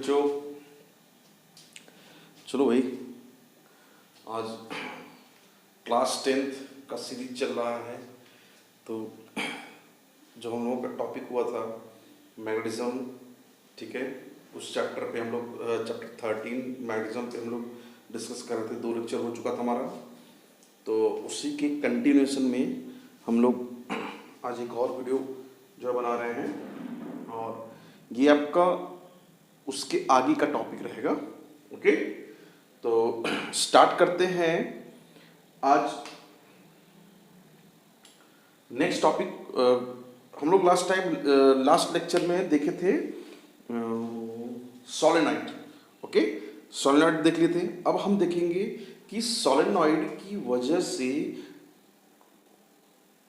बच्चों, चलो भाई, आज क्लास 10th का सीरीज चल रहा है। तो जो हम लोगों का टॉपिक हुआ था मैग्नेटिज्म, ठीक है, उस चैप्टर पे हम लोग चैप्टर 13 मैग्नेटिज्म पे हम लोग डिस्कस कर रहे थे। 2 लेक्चर हो चुका था हमारा, तो उसी के कंटिन्यूएशन में हम लोग आज एक और वीडियो जो है बना रहे हैं, और ये आपका उसके आगे का टॉपिक रहेगा। ओके, तो स्टार्ट करते हैं आज नेक्स्ट टॉपिक। हम लोग लास्ट लेक्चर में देखे थे सोलेनॉइड। ओके, सोलेनॉइड देख लिए थे। अब हम देखेंगे कि सोलेनॉइड की वजह से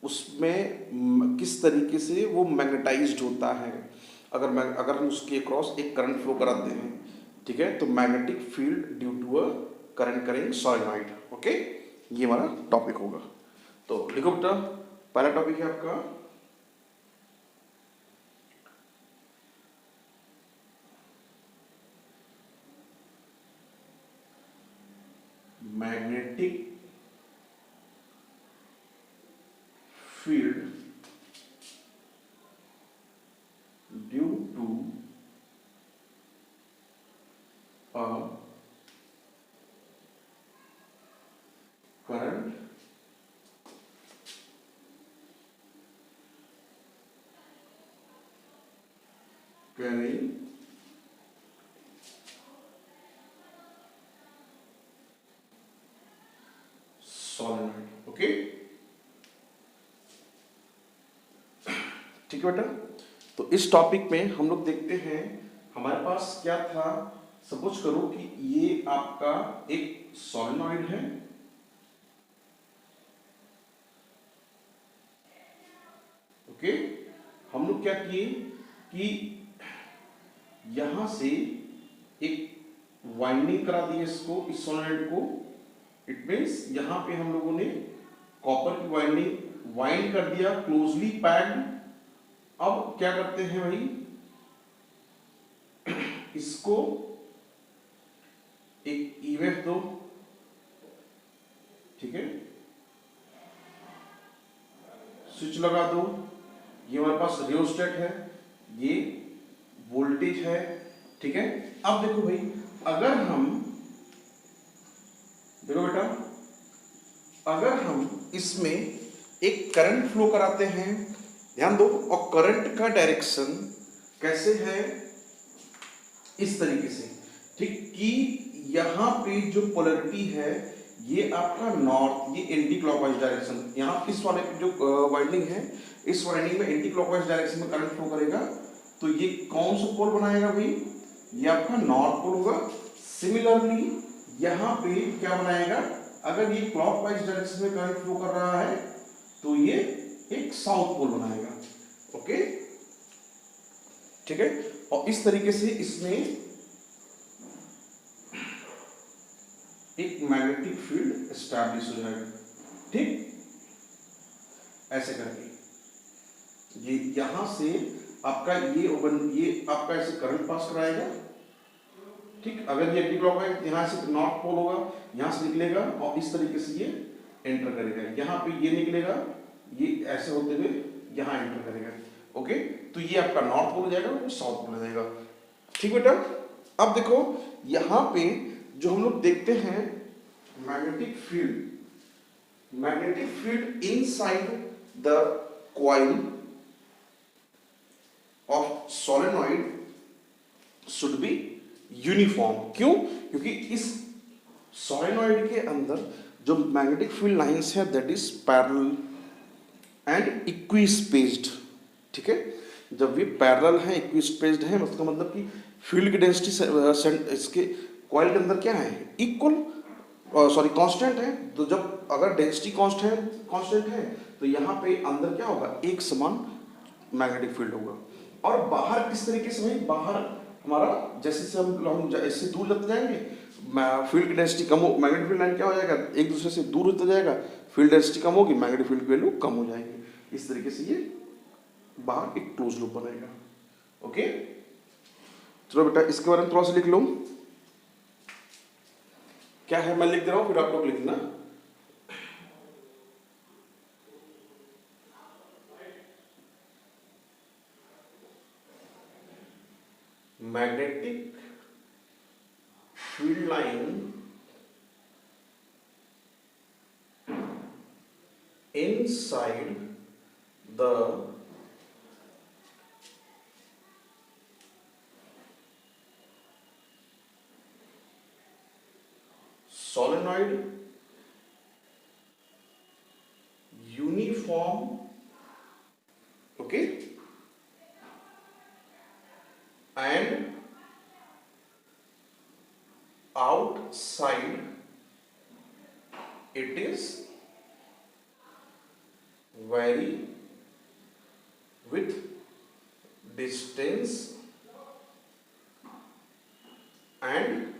उसमें किस तरीके से वो मैग्नेटाइज्ड होता है। अगर हम उसके अक्रॉस एक करंट फ्लो कराते हैं, ठीक है, तो magnetic field due to a current करेंगे सोलेनॉइड। ओके, ये हमारा टॉपिक होगा। तो लिखो बेटा, पहला टॉपिक है आपका magnetic field due to a current carrying solenoid। Okay, ठीक है बेटा। तो इस टॉपिक में हम लोग देखते हैं हमारे पास क्या था। सपोज करो कि ये आपका एक सोलेनॉइड है, ओके। हम लोग क्या किए कि यहां से एक वाइंडिंग करा दी इसको, इस सोलेनॉइड को। इट मीन्स यहां पे हम लोगों ने कॉपर की वाइंडिंग वाइंड कर दिया, क्लोजली पैक्ड। अब क्या करते हैं भाई, इसको एक ईएमएफ दो, ठीक है, स्विच लगा दो। ये हमारे पास रियोस्टेट है, ये वोल्टेज है, ठीक है। अब देखो भाई, अगर हम देखो बेटा, अगर हम इसमें एक करंट फ्लो कराते हैं, ध्यान दो, और करंट का डायरेक्शन कैसे है, इस तरीके से, ठीक, कि यहां पे जो पोलैरिटी है ये आपका नॉर्थ, ये एंटी क्लॉकवाइज डायरेक्शन। यहाँ इस वाले जो वाइंडिंग है, इस वाइंडिंग में एंटी क्लॉकवाइज डायरेक्शन में करंट फ्लो करेगा, तो ये कौन सा पोल बनाएगा भाई, ये आपका नॉर्थ पोल होगा। सिमिलरली यहाँ पे क्या बनाएगा, अगर ये क्लॉकवाइज डायरेक्शन में करंट फ्लो कर रहा है तो ये एक साउथ पोल बनाएगा। ओके, ठीक है। और इस तरीके से इसमें एक मैग्नेटिक फील्ड एस्टैब्लिश हो जाएगा, ठीक, ऐसे करके। ये यहां से आपका ये आपका ऐसे करंट पास कराएगा, ठीक। अगर ये एंटी क्लॉकवाइज, यहाँ से नॉर्थ पोल होगा, यहाँ से निकलेगा और इस तरीके से ये एंटर करेगा। यहाँ पे ये निकलेगा, ये ऐसे होते हुए यहाँ एंटर करेगा। ओके, तो ये आपका नॉर्थ पोल हो जाएगा, वो साउथ पोल हो जाएगा, ठीक बेटा। अब देखो यहाँ पे जो हम लोग देखते हैं magnetic field inside the coil of solenoid should be uniform. क्यों? क्योंकि इस सोलेनॉइड के अंदर जो मैग्नेटिक फील्ड लाइंस है दैट इज पैरेलल एंड इक्विस्पेस्ड, ठीक है। जब ये पैरेलल है, इक्विस्पेस्ड है, उसका मतलब कि फील्ड की डेंसिटी इसके कॉइल के अंदर क्या है, इक्वल, कांस्टेंट है। तो जब अगर डेंसिटी कांस्टेंट है तो यहाँ पे अंदर क्या होगा, एक समान मैग्नेटिक फील्ड होगा। और बाहर किस तरीके से भाई, बाहर हमारा जैसे हम ऐसे दूर लगते जाएंगे, फील्ड की डेंसिटी कम हो, मैग्नेटिक फील्ड लाइन क्या हो जाएगा, एक दूसरे से दूर होता जाएगा, फील्ड डेंसिटी कम होगी, मैग्नेटिक फील्ड की वैल्यू कम हो जाएगी। इस तरीके से ये बाहर एक क्लोज लूप बनेगा। ओके, चलो बेटा इसके बारे में थोड़ा सा लिख लो, क्या है मैं लिख दे रहा हूं, फिर आप लोग लिखना। Magnetic field line inside the solenoid uniform, okay, and outside it is vary with distance and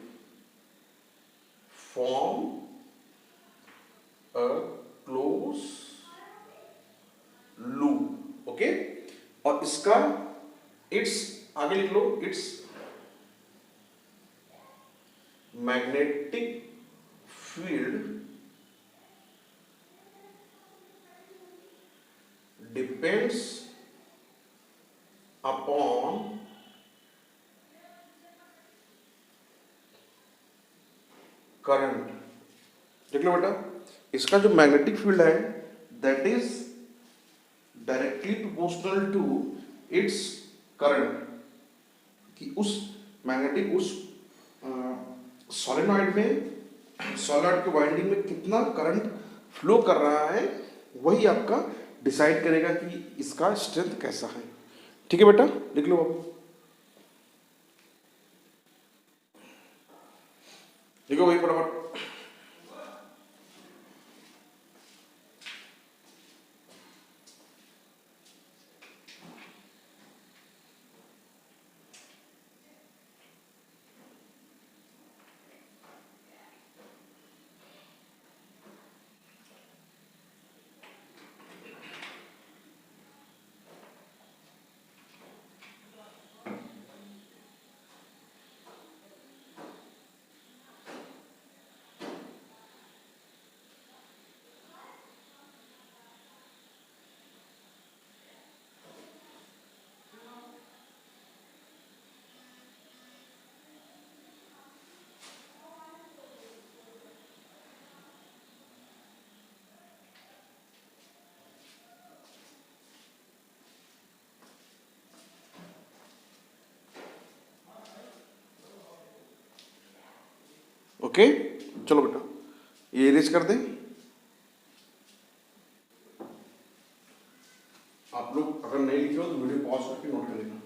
form a close loop, okay. और इसका इट्स आगे लिख लो, its magnetic field depends upon current. देख लो बेटा, इसका जो मैग्नेटिक फील्ड है that is directly proportional to its current, कि उस मैग्नेटिक उस सोलेनॉइड में, सोलेनॉइड के वाइंडिंग में कितना करंट फ्लो कर रहा है, वही आपका डिसाइड करेगा कि इसका स्ट्रेंथ कैसा है। ठीक है बेटा, लिख लो आप, लिखो भाई फटाफट। ओके, चलो बेटा ये इरेज कर दें। आप लोग अगर नहीं लिखे हो तो वीडियो पॉज करके नोट कर लेना।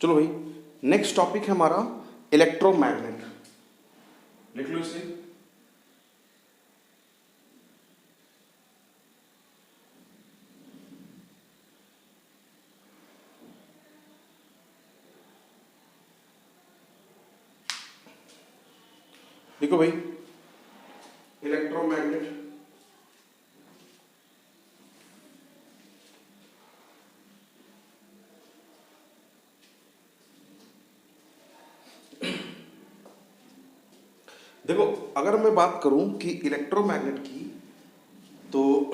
चलो भाई, नेक्स्ट टॉपिक है हमारा इलेक्ट्रोमैग्नेट। लिख लो इसे। देखो भाई, इलेक्ट्रोमैग्नेट देखो, अगर मैं बात करूं कि इलेक्ट्रोमैग्नेट की, तो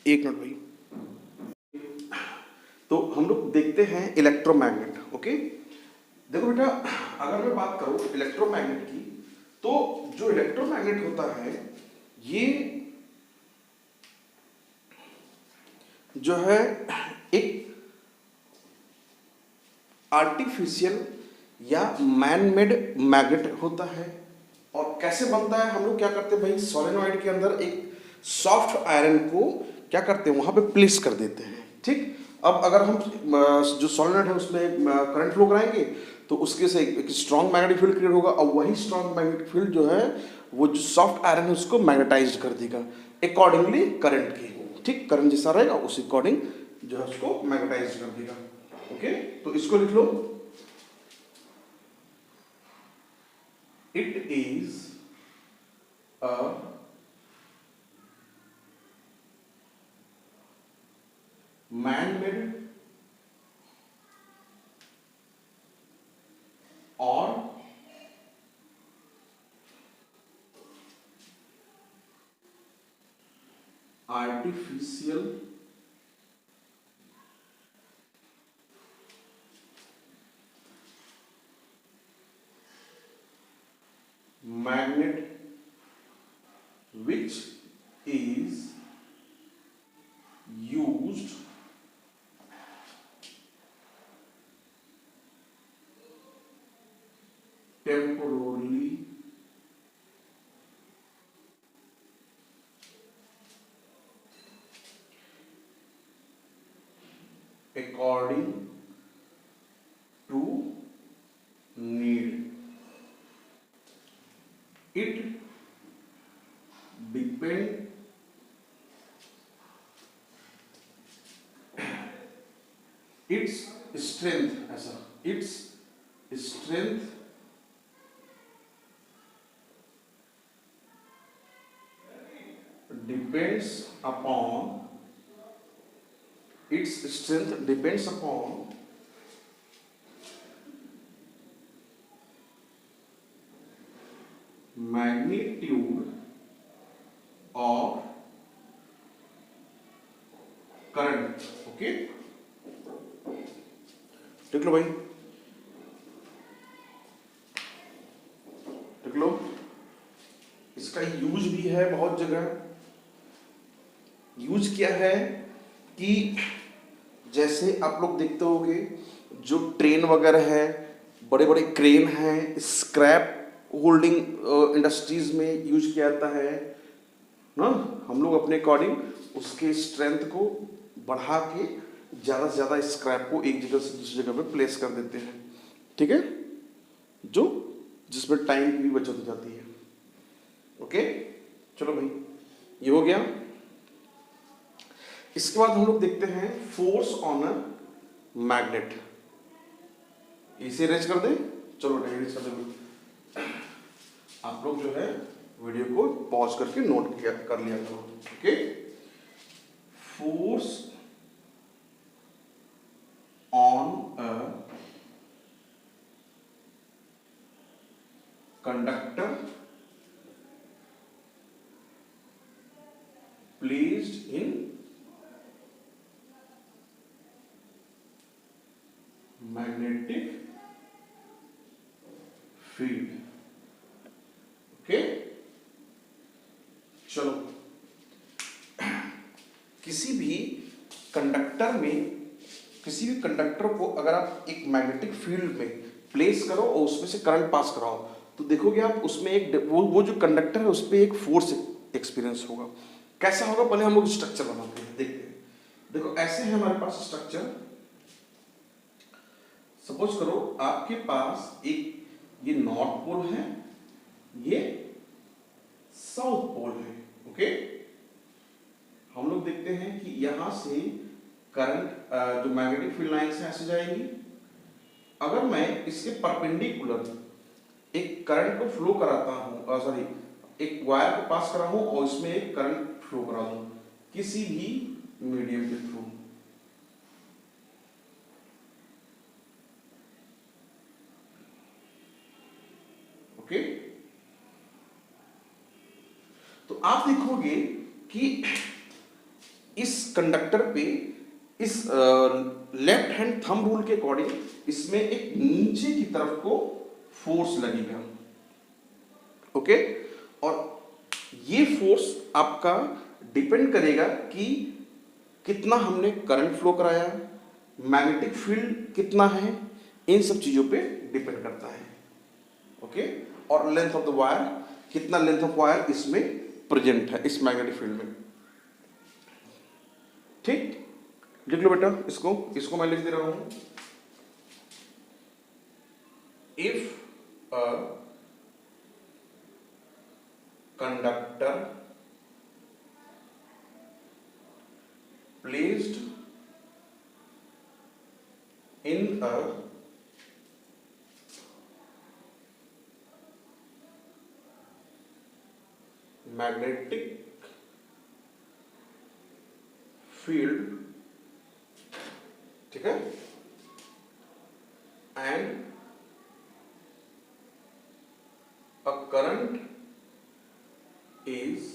एक मिनट भाई, तो हम लोग देखते हैं इलेक्ट्रोमैग्नेट। ओके, देखो बेटा, अगर मैं बात करूं इलेक्ट्रोमैग्नेट की, तो जो इलेक्ट्रोमैग्नेट होता है ये जो है एक आर्टिफिशियल या मैन मेड मैग्नेट होता है। और कैसे बनता है, हम लोग क्या करते हैं भाई, सोलेनॉइड के अंदर एक सॉफ्ट आयरन को क्या करते हैं, वहां पे प्लेस कर देते हैं। ठीक, अब अगर हम जो सोलेनॉइड है उसमें करंट फ्लो कराएंगे तो उसके से एक स्ट्रॉन्ग मैग्नेटिक फील्ड क्रिएट होगा, और वही स्ट्रॉन्ग मैग्नेटिक फील्ड जो है वो जो सॉफ्ट आयरन है उसको मैग्नेटाइज कर देगा अकॉर्डिंगली करंट के। ठीक, करंट जैसा रहेगा उस अकॉर्डिंग जो है उसको मैग्नेटाइज कर देगा। ओके, तो इसको लिख लो, it is a man-made or artificial magnet which is used temporarily according to need. It depend its strength ऐसा its strength depends upon its strength depends upon magnitude of current. Okay देख लो भाई, देख लो, इसका use भी है बहुत जगह। Use क्या है कि जैसे आप लोग देखते होंगे जो ट्रेन वगैरह है, बड़े बड़े क्रेन हैं, स्क्रैप होल्डिंग इंडस्ट्रीज में यूज किया जाता है ना। हम लोग अपने अकॉर्डिंग उसके स्ट्रेंथ को बढ़ा के ज़्यादा से ज़्यादा स्क्रैप को एक जगह से दूसरी जगह पे प्लेस कर देते हैं, ठीक है, जो जिसमें टाइम की भी बचत हो जाती है। ओके, चलो भाई, ये हो गया। इसके बाद हम लोग देखते हैं फोर्स ऑन अ मैग्नेट। इसे अरेंज कर दें, चलो अरेंज कर दें। आप लोग जो है वीडियो को पॉज करके नोट किया कर लिया करो। Okay, force on a conductor placed in magnetic field. Okay, चलो, किसी भी कंडक्टर को अगर आप एक मैग्नेटिक फील्ड में प्लेस करो और उसमें से करंट पास कराओ तो देखोगे आप उसमें एक वो जो कंडक्टर है उस पर एक फोर्स एक्सपीरियंस होगा। कैसा होगा, पहले हम लोग स्ट्रक्चर बनाते हैं, देखते हैं। देखो, ऐसे है हमारे पास स्ट्रक्चर। सपोज करो आपके पास एक ये नॉर्थ पोल है, ये साउथ पोल है। ओके, हम लोग देखते हैं कि यहां से करंट जो मैग्नेटिक फील्ड लाइन से ऐसे जाएगी। अगर मैं इसके परपेंडिकुलर एक करंट को फ्लो कराता हूं, सॉरी, एक वायर को पास करा हूं और इसमें एक करंट फ्लो करा दूं किसी भी मीडियम के थ्रू, ओके, तो आप देखोगे कि इस कंडक्टर पे इस लेफ्ट हैंड थंब रूल के अकॉर्डिंग इसमें एक नीचे की तरफ को फोर्स लगेगा। ओके, और ये फोर्स आपका डिपेंड करेगा कि कितना हमने करंट फ्लो कराया, मैग्नेटिक फील्ड कितना है, इन सब चीजों पे डिपेंड करता है। ओके, और लेंथ ऑफ द वायर, कितना लेंथ ऑफ वायर इसमें प्रेजेंट है इस मैग्नेटिक फील्ड में। ठीक, लिख लो बेटा, इसको मैं लिख दे रहा हूं। If a conductor placed in a magnetic field, ठीक है, and a current is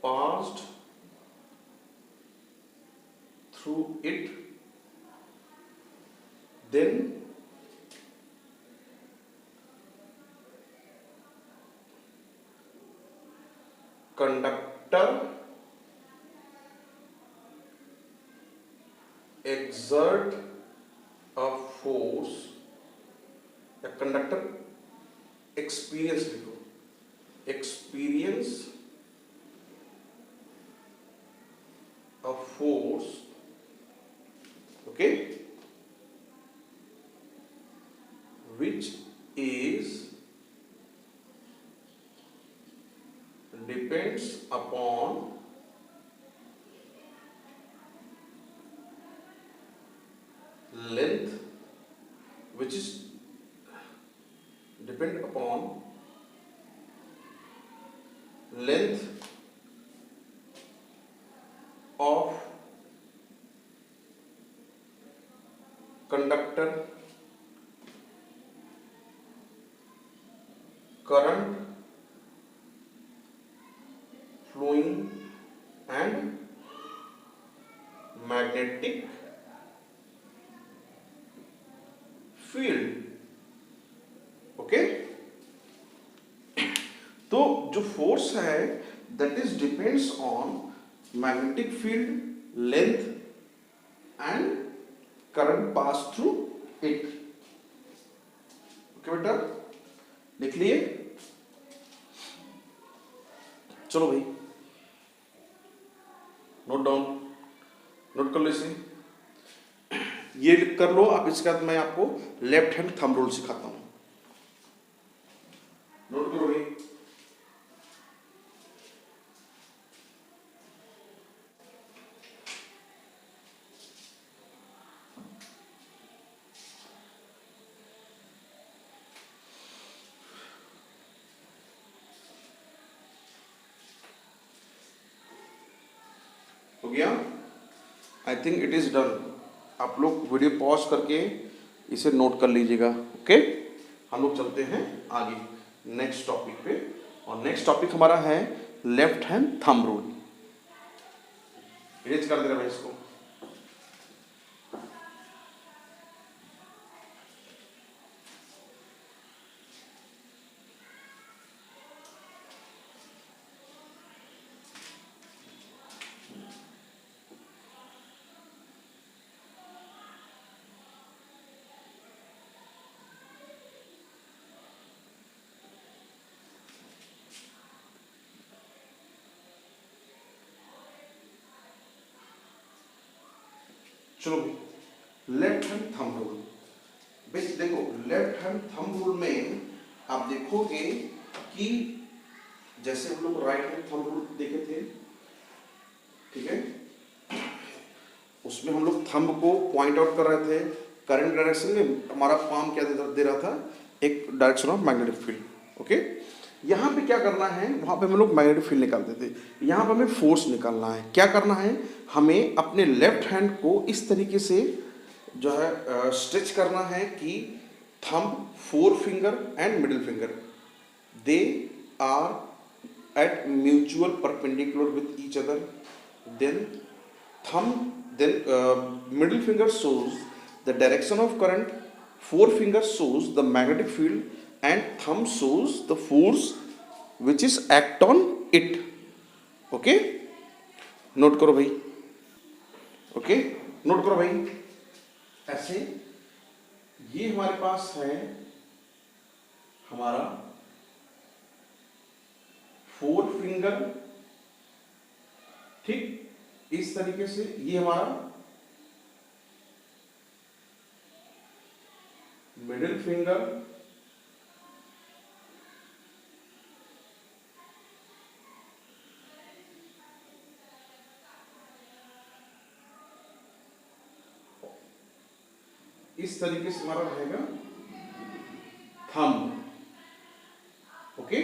passed through it, then conductor exert a force, या कंडक्टर एक्सपीरियंस लिखो, experience a force, okay, which is depends upon length, which is depend upon length of conductor, current flowing, and magnetic field, okay. तो जो force है that is depends on magnetic field, length and current pass through it, okay बेटा, लिख लिए? चलो भाई note down, note कर लो इसे, ये कर लो आप। इसके बाद मैं आपको लेफ्ट हैंड थंब रूल सिखाता हूं, नोट करो भाई। हो गया? I think it is done. आप लोग वीडियो पॉज करके इसे नोट कर लीजिएगा, ओके। हम लोग चलते हैं आगे नेक्स्ट टॉपिक पे, और नेक्स्ट टॉपिक हमारा है left hand thumb rule. Erase कर दे रहा भाई इसको। चलो left hand thumb rule, base देखो लेफ्ट हैंड थंब रूल में आप देखोगे कि जैसे हम लोग राइट हैंड थंब रूल देखे थे, ठीक है, उसमें हम लोग थंब को पॉइंट आउट कर रहे थे करंट डायरेक्शन में, हमारा पाम क्या दे रहा था, एक direction of magnetic field, okay. यहाँ पे क्या करना है, वहाँ पे हम लोग मैग्नेटिक फील्ड निकालते थे, यहाँ पे हमें फोर्स निकालना है। क्या करना है, हमें अपने लेफ्ट हैंड को इस तरीके से जो है स्ट्रेच करना है कि thumb, four finger and middle finger they are at mutual perpendicular with each other, then thumb, then middle finger shows the direction of current, forefinger shows the magnetic field, and thumb shows the force which is act on it, okay। Note करो भाई, okay, note करो भाई। ऐसे ये हमारे पास है हमारा four finger, ठीक, इस तरीके से ये हमारा मिडिल फिंगर, इस तरीके से हमारा रहेगा थंब, ओके।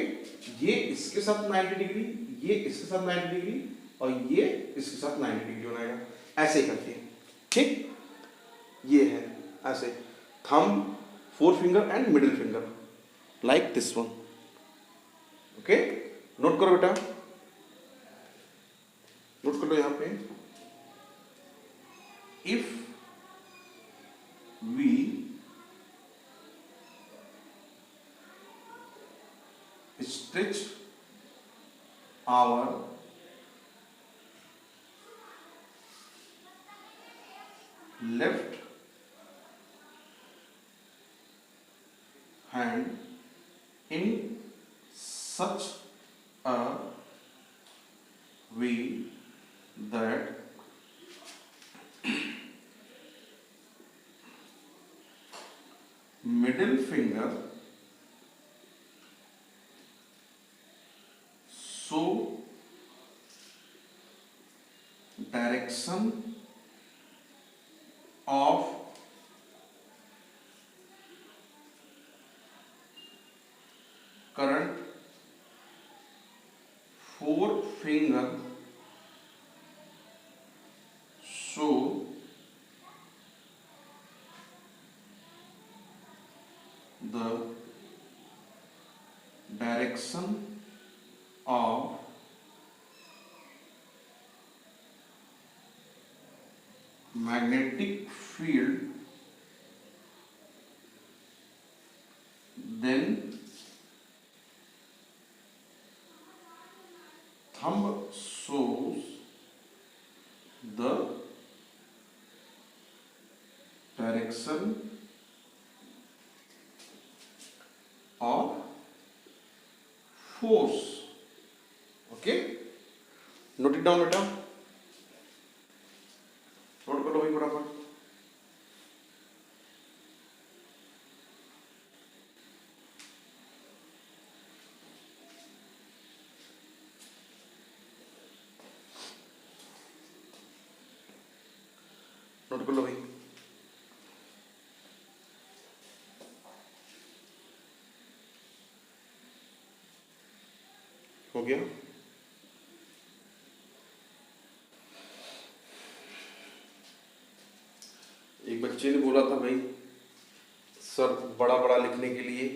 ये इसके साथ 90 डिग्री, ये इसके साथ 90 डिग्री और ये इसके साथ 90 डिग्री बनाएगा, ऐसे ही करके, ठीक। ये है ऐसे thumb, four finger and middle finger like this one. Okay, note करो बेटा, नोट कर लो यहां पे। If we stretch our left hand in such a way that middle finger show direction of current, four finger show the direction of magnetic field, then thumb shows the direction of force। Okay, note it down बेटा, note कर लो भाई फटाफट। Note कर लो भाई। हो गया? एक बच्चे ने बोला था भाई सर बड़ा बड़ा लिखने के लिए,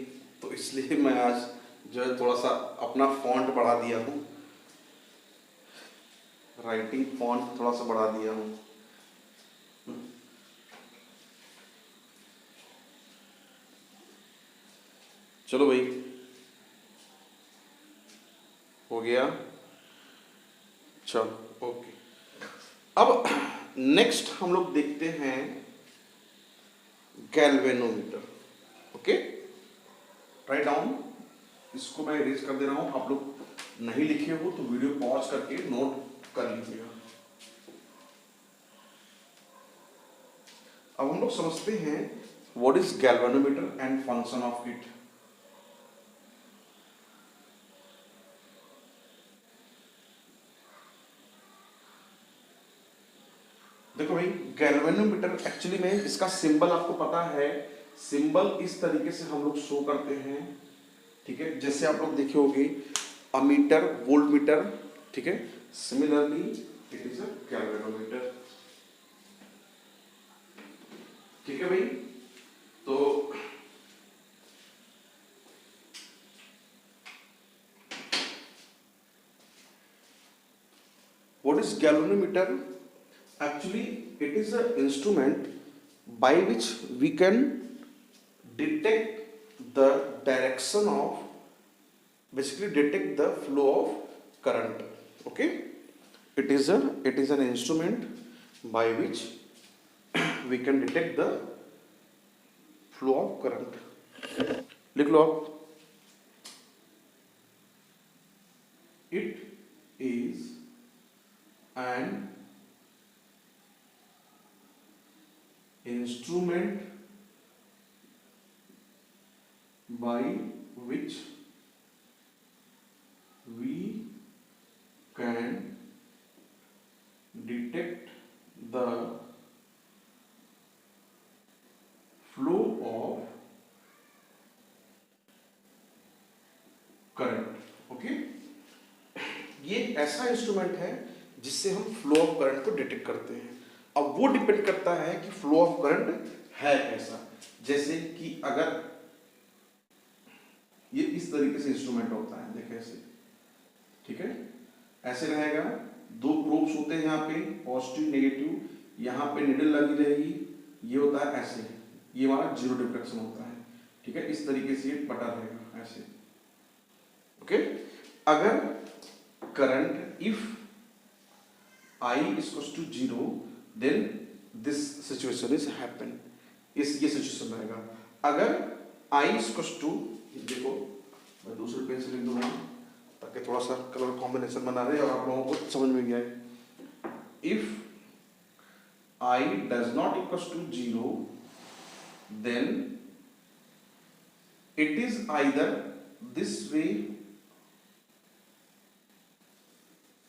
तो इसलिए मैं आज जो है थोड़ा सा अपना फॉन्ट बढ़ा दिया हूँ, राइटिंग फॉन्ट थोड़ा सा बढ़ा दिया हूँ। चलो भाई, हो गया? चलो ओके। अब नेक्स्ट हम लोग देखते हैं गैल्वेनोमीटर। ओके, राइट डाउन, इसको मैं इरेज कर दे रहा हूं, आप लोग नहीं लिखे हो तो वीडियो पॉज करके नोट कर लीजिएगा। अब हम लोग समझते हैं what is galvanometer and function of it. देखो भाई, गैल्वेनोमीटर एक्चुअली में इसका सिंबल आपको पता है, सिंबल इस तरीके से हम लोग शो करते हैं, ठीक है। जैसे आप लोग देखे होंगे अमीटर, वोल्ट मीटर, ठीक है। Similarly it is a galvanometer, ठीक है भाई। तो what is galvanometer? Actually, it is an instrument by which we can detect the direction of, basically detect the flow of current. Okay, it is an instrument by which we can detect the flow of current. लिख लो आप, it is an instrument by which we can detect the flow of current। Okay, ये ऐसा instrument है जिससे हम flow of current को detect करते हैं। अब वो डिपेंड करता है कि फ्लो ऑफ करंट है कैसा। जैसे कि अगर ये इस तरीके से इंस्ट्रूमेंट होता है, देखिए ऐसे, ठीक है, ऐसे रहेगा, दो प्रोब्स होते हैं यहाँ पे, पॉजिटिव नेगेटिव, यहाँ पे निडल लगी रहेगी, ये होता है ऐसे, ये हमारा जीरो डिफ्लेक्शन होता है, ठीक है, इस तरीके से ये बटा रहेगा ऐसे, ओके। अगर current if I is equals to 0 then this situation is happen, इस ये सिचुएशन रहेगा। अगर I is equals to, देखो मैं दूसरे पेन से लिख दूंगा ताकि थोड़ा सा कलर कॉम्बिनेशन बना रहे और आप लोगों को समझ में गया है। If I does not equals to 0 then it is either this way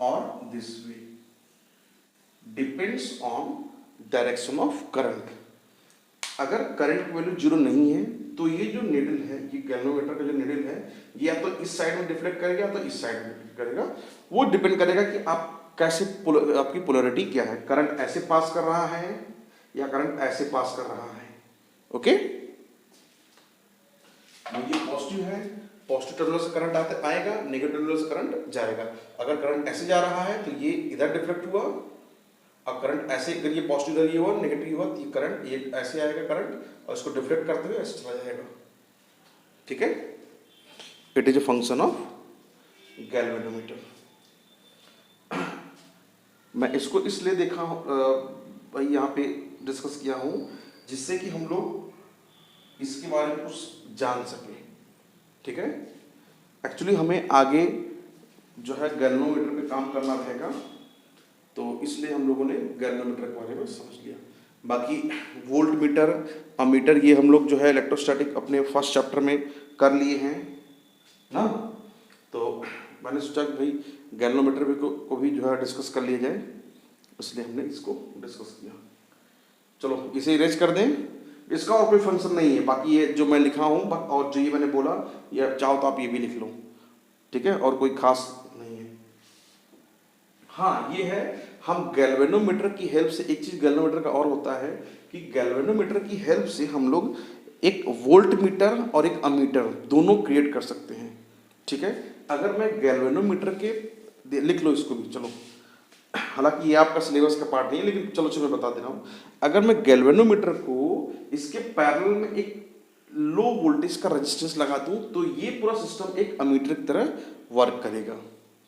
or this way, depends on direction of current. अगर करंट वैल्यू जीरो नहीं है तो ये जो निडल है, ये गैल्वेनोमीटर का जो निडल है, ये या तो इस साइड में डिफ्लेक्ट करेगा या तो इस साइड में डिफ्लेक्ट करेगा। वो डिपेंड करेगा कि आप कैसे, आपकी पोलैरिटी क्या है, करंट ऐसे पास कर रहा है या करंट ऐसे पास कर रहा है, ओके। ये पॉजिटिव है, पॉजिटिव टर्मिनल से करंट आएगा, नेगेटिव टर्मिनल से करंट जाएगा। अगर करंट ऐसे जा रहा है तो ये इधर डिफ्लेक्ट हुआ, अब करंट ऐसे, अगर ये पॉजिटिव इधर ये हुआ, नेगेटिव हुआ, तो ये करंट ये ऐसे आएगा करंट, और इसको डिफ्लेक्ट करते हुए ऐसे चला जाएगा, ठीक है। It is a function of galvanometer. मैं इसको इसलिए देखा भाई यहाँ पे डिस्कस किया हूँ जिससे कि हम लोग इसके बारे में कुछ जान सके, ठीक है। एक्चुअली हमें आगे जो है गैल्वेनोमीटर पे काम करना रहेगा, तो इसलिए हम लोगों ने गैल्वेनोमीटर के बारे में समझ लिया। बाकी वोल्ट मीटर, अमीटर, ये हम लोग जो है इलेक्ट्रोस्टैटिक अपने फर्स्ट चैप्टर में कर लिए हैं ना, तो मैंने सोचा कि भाई गैल्वेनोमीटर भी को भी जो है डिस्कस कर लिया जाए, इसलिए हमने इसको डिस्कस किया। चलो इसे इरेज कर दें, इसका और कोई फंक्शन नहीं है। बाकी ये जो मैं लिखा हूँ और जो ये मैंने बोला, ये चाहो तो आप ये भी लिख लो, ठीक है, और कोई खास नहीं है। हाँ ये है, हम गैल्वेनोमीटर की हेल्प से, एक चीज़ गैल्वेनोमीटर का और होता है कि गैल्वेनोमीटर की हेल्प से हम लोग एक वोल्ट मीटर और एक अमीटर दोनों क्रिएट कर सकते हैं, ठीक है। अगर मैं गैल्वेनोमीटर के, लिख लो इसको भी, चलो, हालांकि ये आपका सिलेबस का पार्ट नहीं है, लेकिन चलो मैं बता दे रहा हूँ। अगर मैं गैल्वेनोमीटर को इसके पैरेलल में एक लो वोल्टेज का रेजिस्टेंस लगा दूँ तो ये पूरा सिस्टम एक अमीटर की तरह वर्क करेगा,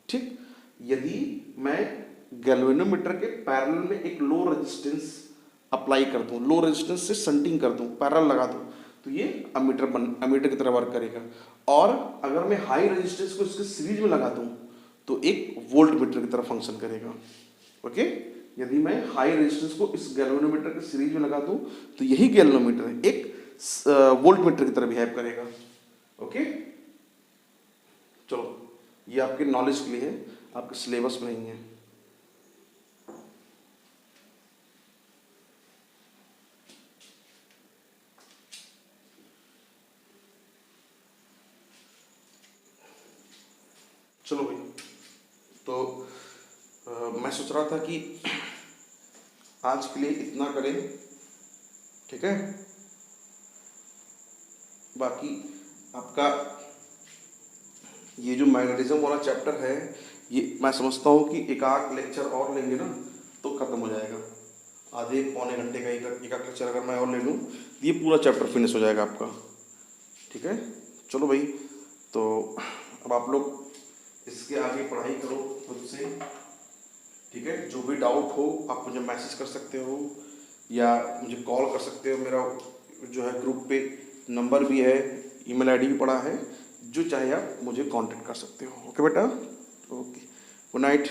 ठीक। यदि मैं गैल्वेनोमीटर के पैरेलल में एक लो रेजिस्टेंस अप्लाई कर दूं, लो रेजिस्टेंस से शंटिंग कर दूं, पैरेलल लगा दूं, तो ये अमीटर की तरह वर्क करेगा। और अगर मैं हाई रेजिस्टेंस को इसके सीरीज में लगा दूं तो एक वोल्ट मीटर की तरह फंक्शन करेगा, ओके। यदि मैं हाई रेजिस्टेंस को इस गैल्वेनोमीटर के सीरीज में लगा दूं तो यही गैल्वेनोमीटर एक वोल्ट मीटर की तरह बिहेव करेगा, ओके। चलो ये आपके नॉलेज के लिए है, आपके सिलेबस में नहीं है। चलो भाई, तो मैं सोच रहा था कि आज के लिए इतना करें, ठीक है। बाकी आपका ये जो मैग्नेटिज्म वाला चैप्टर है, ये मैं समझता हूँ कि एक आध लेक्चर और लेंगे ना तो ख़त्म हो जाएगा। आधे पौने घंटे का एक आध लेक्चर अगर मैं और ले लूँ तो ये पूरा चैप्टर फिनिश हो जाएगा आपका, ठीक है। चलो भाई, तो अब आप लोग इसके आगे पढ़ाई करो खुद से, ठीक है। जो भी डाउट हो आप मुझे मैसेज कर सकते हो या मुझे कॉल कर सकते हो। मेरा जो है ग्रुप पे नंबर भी है, ईमेल आईडी भी पड़ा है, जो चाहे आप मुझे कांटेक्ट कर सकते हो, ओके बेटा, ओके, गुड नाइट।